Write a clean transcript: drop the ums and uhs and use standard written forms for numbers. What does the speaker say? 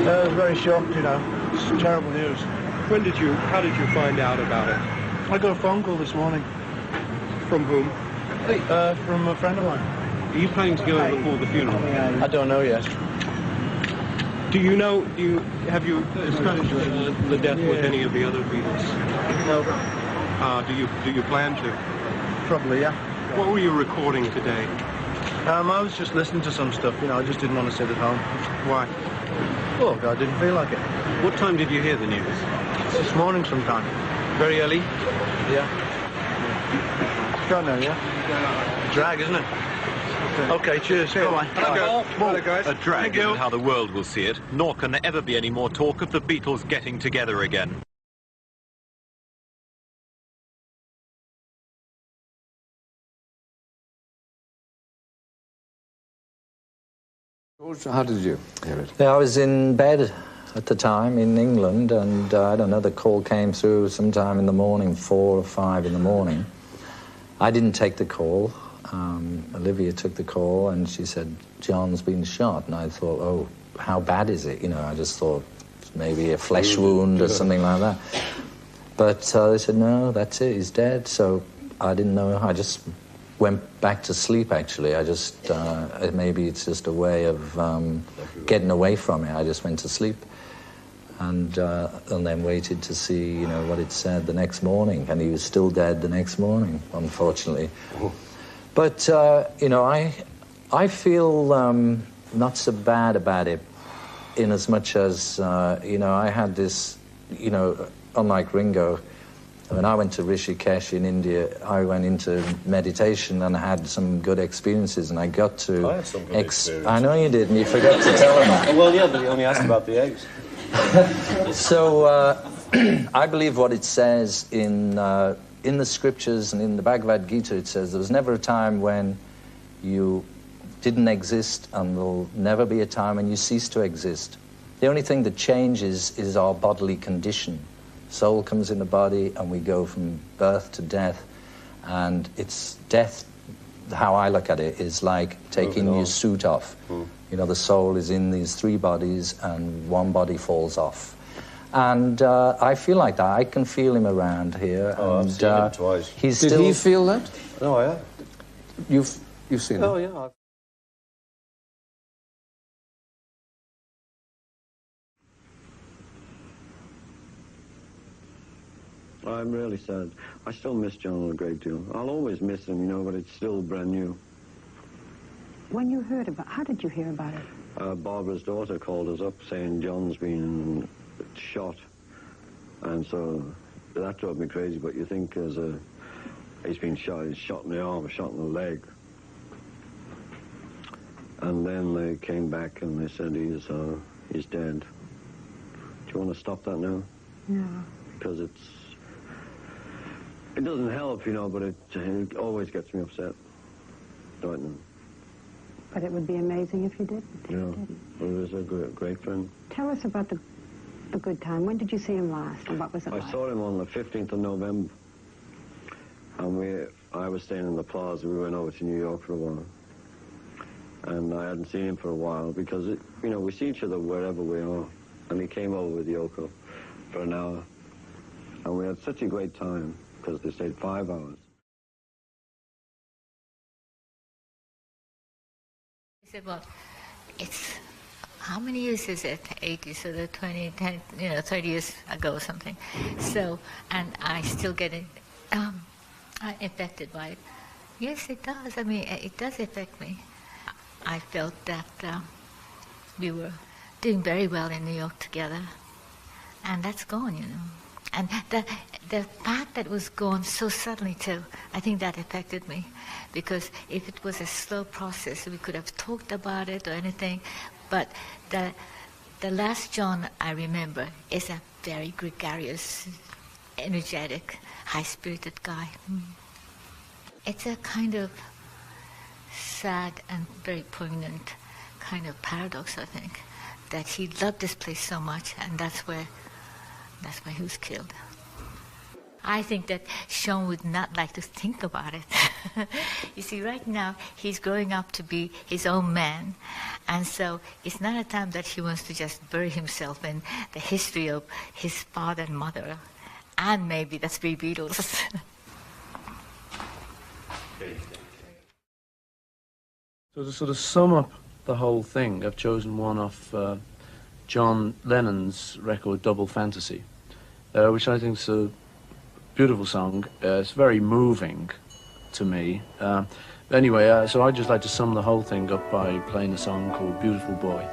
Very shocked, you know. It's terrible news. How did you find out about it? I got a phone call this morning. From whom? From a friend of mine. Are you planning to go before the funeral? I don't know yet. Have you discussed the death with any of the other Beatles? No. Do you plan to? Probably, yeah. What were you recording today? I was just listening to some stuff, you know, I just didn't want to sit at home. Why? Oh, I didn't feel like it. What time did you hear the news? This morning sometime. Very early? Yeah. It's gone now, yeah? Drag, isn't it? Okay, cheers. Bye-bye. Bye, guys. A drag isn't how the world will see it, nor can there ever be any more talk of the Beatles getting together again. How did you hear it? Yeah, I was in bed at the time in England, and I don't know, the call came through sometime in the morning, 4 or 5 in the morning. I didn't take the call. Olivia took the call, and she said, John's been shot. And I thought, oh, how bad is it? You know, I just thought maybe a flesh wound or something like that. But they said, no, that's it, he's dead. So I didn't know. I just went back to sleep, actually. I just, maybe it's just a way of getting away from it. I just went to sleep and then waited to see, you know, what it said the next morning. And he was still dead the next morning, unfortunately. But, you know, I feel not so bad about it in as much as, you know, I had this, you know, unlike Ringo, when I went to Rishikesh in India, I went into meditation and I had some good experiences, and I got to... I had some good experiences. I know you did, and you forgot to tell him that. Well, yeah, but he only asked about the eggs. So, I believe what it says in the scriptures and in the Bhagavad Gita. It says there was never a time when you didn't exist, and there'll never be a time when you cease to exist. The only thing that changes is our bodily condition. Soul comes in the body, and we go from birth to death, and it's death, how I look at it, is like taking your suit off. You know, the soul is in these 3 bodies, and one body falls off. And I feel like that. I can feel him around here. Oh, and, I've seen him twice. He's Did still... he feel that? No, I have. You've seen him? Oh, yeah. I'm really sad. I still miss John a great deal. I'll always miss him, you know, but it's still brand new. When you heard about, how did you hear about it? Barbara's daughter called us up saying John's been shot. And so that drove me crazy, but you think he's been shot, he's shot in the arm, shot in the leg. And then they came back and they said he's dead. Do you want to stop that now? No. Because it doesn't help, you know, but it always gets me upset. Don't know. But it would be amazing if you didn't. Yeah, well, he was a great friend. Tell us about the good time. When did you see him last, and what was it like? I saw him on the 15th of November, and I was staying in the Plaza. We went over to New York for a while, and I hadn't seen him for a while because, you know, we see each other wherever we are, and he came over with Yoko for an hour, and we had such a great time because they stayed 5 hours. He said, well, it's, how many years is it? 80, so the 20, 10, you know, 30 years ago or something. So, and I still get affected by it. Yes, it does. I mean, it does affect me. I felt that we were doing very well in New York together, and that's gone, you know. And the fact that it was gone so suddenly too, I think that affected me. Because if it was a slow process, we could have talked about it or anything. But the last John I remember is a very gregarious, energetic, high-spirited guy. It's a kind of sad and very poignant kind of paradox, I think, that he loved this place so much, and that's why he was killed. I think that Sean would not like to think about it. You see, right now, he's growing up to be his own man, And so it's not a time that he wants to just bury himself in the history of his father and mother, and maybe the three Beatles. So to sort of sum up the whole thing, I've chosen one off John Lennon's record Double Fantasy, which I think is a beautiful song. It's very moving to me. Anyway, so I'd just like to sum the whole thing up by playing a song called Beautiful Boy.